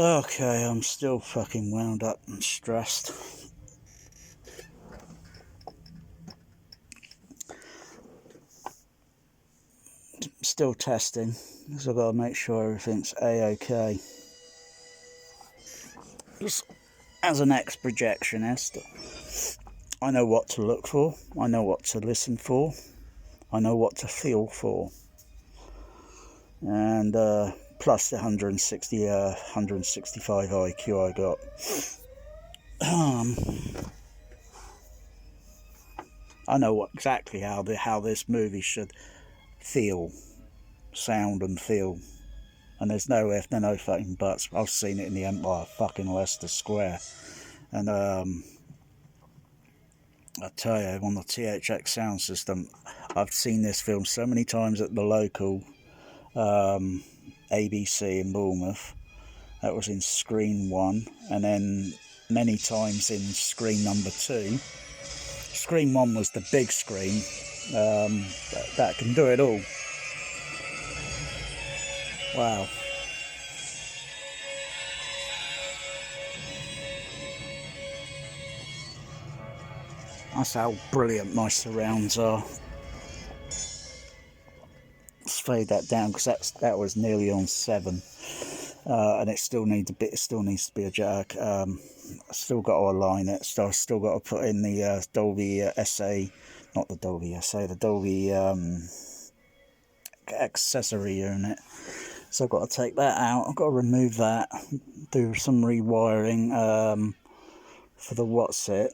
Okay, I'm still fucking wound up and stressed. Still testing, because I've got to make sure everything's A-OK. Just as an ex-projectionist, I know what to look for, I know what to listen for, I know what to feel for. And plus the 165 IQ I got. I know exactly how this movie should feel, sound and feel. And there's no if, no fucking buts. I've seen it in the Empire fucking Leicester Square. And I tell you, on the THX sound system, I've seen this film so many times at the local ABC in Bournemouth. That was in screen 1, and then many times in screen number 2. Screen 1 was the big screen. That can do it all. Wow. That's how brilliant my surrounds are. Let's fade that down, because that was nearly on 7. And it still needs a bit. It still needs to be a jack. I still got to align it. So I still got to put in the Dolby SA, not the Dolby SA, the Dolby accessory unit. So I've got to take that out. I've got to remove that. Do some rewiring for the what's it.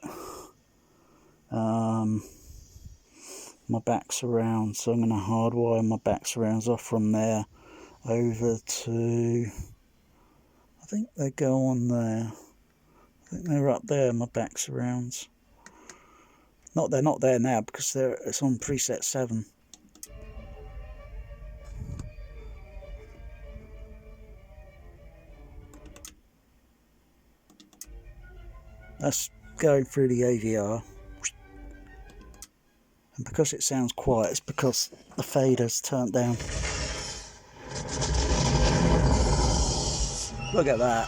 My back surround. So I'm going to hardwire my back surrounds off from there over to. I think they go on there. I think they're up there, my back surrounds. They're not there now, because it's on preset 7. That's going through the AVR. And because it sounds quiet, it's because the fader's turned down. Look at that.